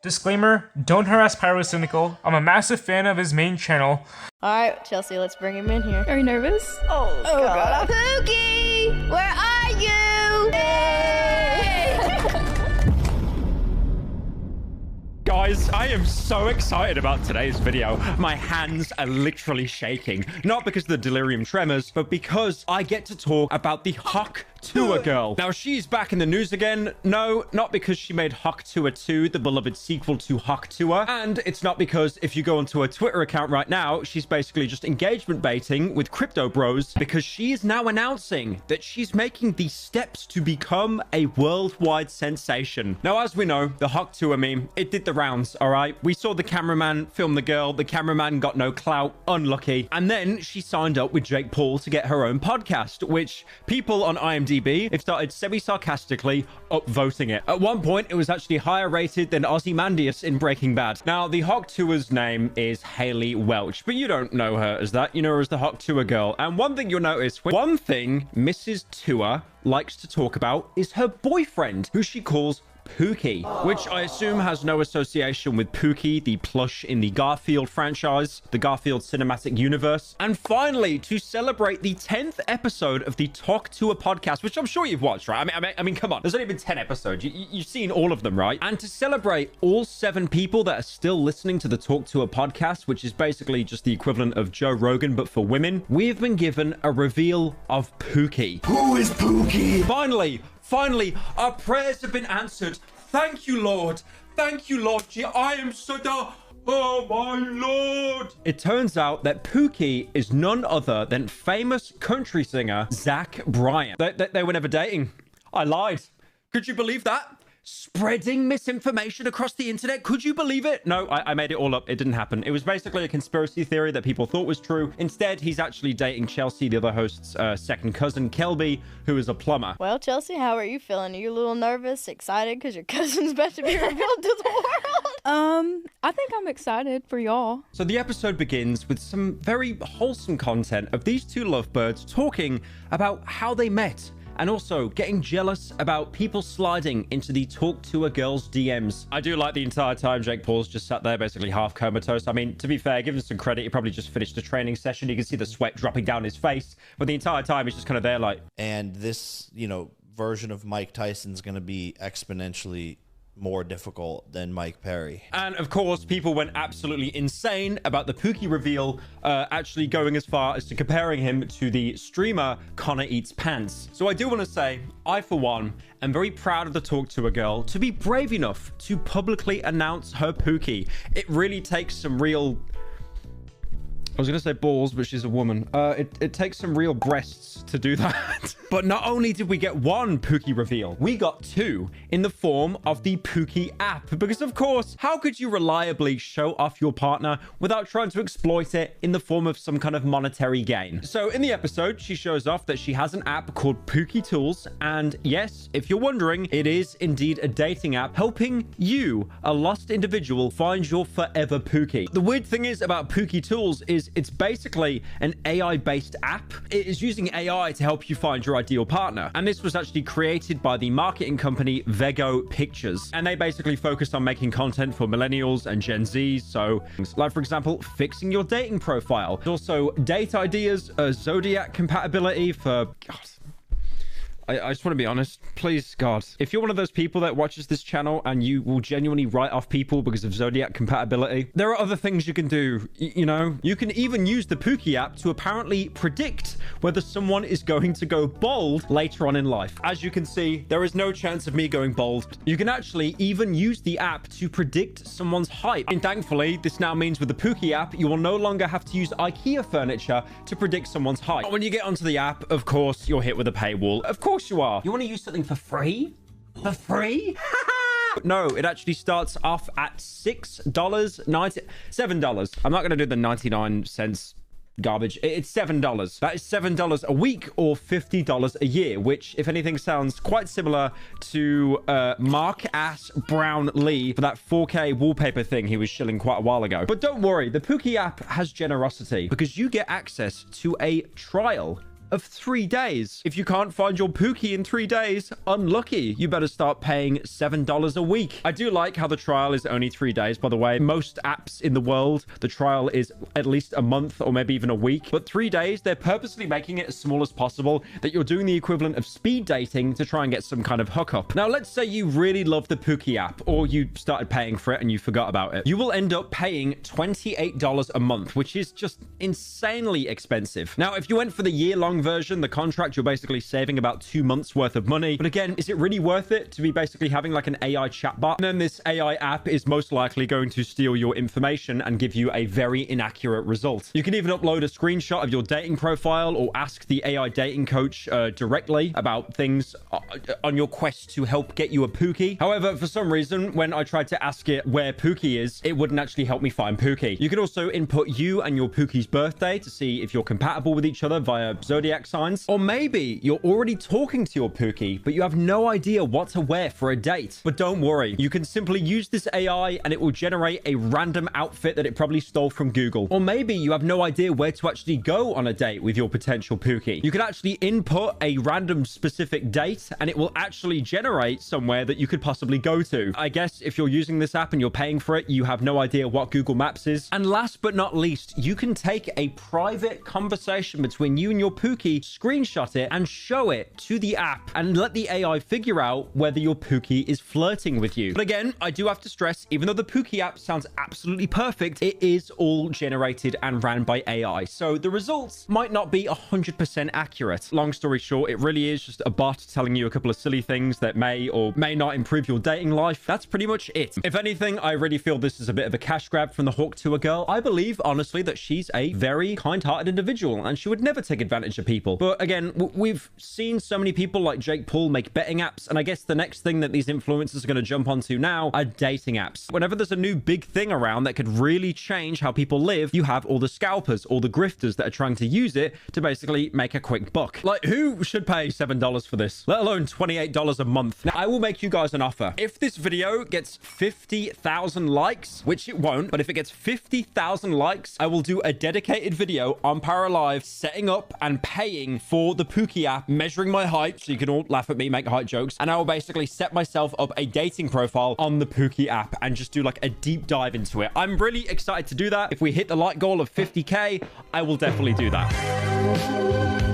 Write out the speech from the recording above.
Disclaimer, don't harass Pyrocynical. I'm a massive fan of his main channel. Alright, Chelsea, let's bring him in here. Are you nervous? Oh God. Pookie! Where are you? Guys, I am so excited about today's video. My hands are literally shaking. Not because of the delirium tremors, but because I get to talk about the tuah girl. Now, she's back in the news again. No, not because she made tuah 2, the beloved sequel to tuah. And it's not because if you go onto her Twitter account right now, she's basically just engagement baiting with crypto bros, because she is now announcing that she's making the steps to become a worldwide sensation. Now, as we know, the tuah meme, it did the rounds, all right? We saw the cameraman film the girl. The cameraman got no clout, unlucky. And then she signed up with Jake Paul to get her own podcast, which people on IMDb have started semi-sarcastically upvoting it. At one point, it was actually higher rated than Ozymandias in Breaking Bad. Now, the tuah's name is Haley Welch, but you don't know her as that. You know her as the tuah girl. And one thing you'll notice, one thing Mrs. Tuah likes to talk about is her boyfriend, who she calls Pookie, which I assume has no association with Pookie, the plush in the Garfield franchise, the Garfield cinematic universe. And finally, to celebrate the 10th episode of the tuah podcast, which I'm sure you've watched, right? I mean, come on. There's only been 10 episodes. You've seen all of them, right? And to celebrate all 7 people that are still listening to the tuah podcast, which is basically just the equivalent of Joe Rogan, but for women, we've been given a reveal of Pookie. Who is Pookie? Finally, our prayers have been answered. Thank you, Lord. Thank you, Lord. I am so done. Oh, my Lord. It turns out that Pookie is none other than famous country singer Zach Bryan. They were never dating. I lied. Could you believe that? Spreading misinformation across the internet. Could you believe it? No, I made it all up. It didn't happen. It was basically a conspiracy theory that people thought was true. Instead, he's actually dating Chelsea, the other host's second cousin, Kelby, who is a plumber. Well, Chelsea, how are you feeling? Are you a little nervous, excited because your cousin's about to be revealed to the world? I think I'm excited for y'all. So the episode begins with some very wholesome content of these two lovebirds talking about how they met, and also getting jealous about people sliding into the tuah girl's DMs. I do like the entire time Jake Paul's just sat there basically half comatose. I mean, to be fair, give him some credit. He probably just finished a training session. You can see the sweat dropping down his face. But the entire time, he's just kind of there like... And this, version of Mike Tyson's going to be exponentially more difficult than Mike Perry. And of course, people went absolutely insane about the Pookie reveal, actually going as far as to comparing him to the streamer Connor Eats Pants. So I do want to say, I for one am very proud of the tuah girl to be brave enough to publicly announce her Pookie. It really takes some real... I was going to say balls, but she's a woman. It takes some real breasts to do that. But not only did we get one Pookie reveal, we got 2 in the form of the Pookie app. Because of course, how could you reliably show off your partner without trying to exploit it in the form of some kind of monetary gain? So in the episode, she shows off that she has an app called Pookie Tools. And yes, if you're wondering, it is indeed a dating app helping you, a lost individual, find your forever Pookie. The weird thing is about Pookie Tools is it's basically an AI-based app. It is using AI to help you find your ideal partner. And this was actually created by the marketing company Vego Pictures. And they basically focused on making content for millennials and Gen Z. So like, for example, fixing your dating profile. Also date ideas, zodiac compatibility for... God. I just want to be honest, please, God. If you're one of those people that watches this channel and you will genuinely write off people because of zodiac compatibility, there are other things you can do, You can even use the Pookie app to apparently predict whether someone is going to go bald later on in life. As you can see, there is no chance of me going bald. You can actually even use the app to predict someone's height. And thankfully, this now means with the Pookie app, you will no longer have to use IKEA furniture to predict someone's height. But when you get onto the app, of course, you're hit with a paywall. Of course you are. You want to use something for free? For free? No, it actually starts off at $7. I'm not going to do the 99 cents garbage. It's $7. That is $7 a week or $50 a year, which, if anything, sounds quite similar to Mark Ass Brown Lee for that 4K wallpaper thing he was shilling quite a while ago. But don't worry, the Pookie app has generosity because you get access to a trial of 3 days. If you can't find your Pookie in 3 days, unlucky. You better start paying $7 a week. I do like how the trial is only 3 days, by the way. Most apps in the world, the trial is at least a month or maybe even a week. But 3 days, they're purposely making it as small as possible, that you're doing the equivalent of speed dating to try and get some kind of hookup. Now, let's say you really love the Pookie app, or you started paying for it and you forgot about it. You will end up paying $28 a month, which is just insanely expensive. Now, if you went for the year-long version, the contract, you're basically saving about 2 months worth of money. But again, is it really worth it to be basically having like an AI chatbot? And then this AI app is most likely going to steal your information and give you a very inaccurate result. You can even upload a screenshot of your dating profile or ask the AI dating coach directly about things on your quest to help get you a Pookie. However, for some reason, when I tried to ask it where Pookie is, it wouldn't actually help me find Pookie. You can also input you and your Pookie's birthday to see if you're compatible with each other via zodiac signs. Or maybe you're already talking to your Pookie, but you have no idea what to wear for a date. But don't worry, you can simply use this AI and it will generate a random outfit that it probably stole from Google. Or maybe you have no idea where to actually go on a date with your potential Pookie. You could actually input a random specific date and it will actually generate somewhere that you could possibly go to. I guess if you're using this app and you're paying for it, you have no idea what Google Maps is. And last but not least, you can take a private conversation between you and your Pookie, screenshot it, and show it to the app and let the AI figure out whether your Pookie is flirting with you. But again, I do have to stress, even though the Pookie app sounds absolutely perfect, it is all generated and ran by AI. So the results might not be 100% accurate. Long story short, it really is just a bot telling you a couple of silly things that may or may not improve your dating life. That's pretty much it. If anything, I really feel this is a bit of a cash grab from the Hawk Tuah girl. I believe, honestly, that she's a very kind-hearted individual and she would never take advantage of people. But again, we've seen so many people like Jake Paul make betting apps, and I guess the next thing that these influencers are going to jump onto now are dating apps. Whenever there's a new big thing around that could really change how people live, you have all the scalpers, all the grifters that are trying to use it to basically make a quick buck. Like, who should pay $7 for this, let alone $28 a month? Now, I will make you guys an offer. If this video gets 50,000 likes, which it won't, but if it gets 50,000 likes, I will do a dedicated video on pyrolive setting up and paying for the Pookie app, measuring my height, so you can all laugh at me, make height jokes, and I will basically set myself up a dating profile on the Pookie app and just do like a deep dive into it. I'm really excited to do that. If we hit the like goal of 50k, I will definitely do that.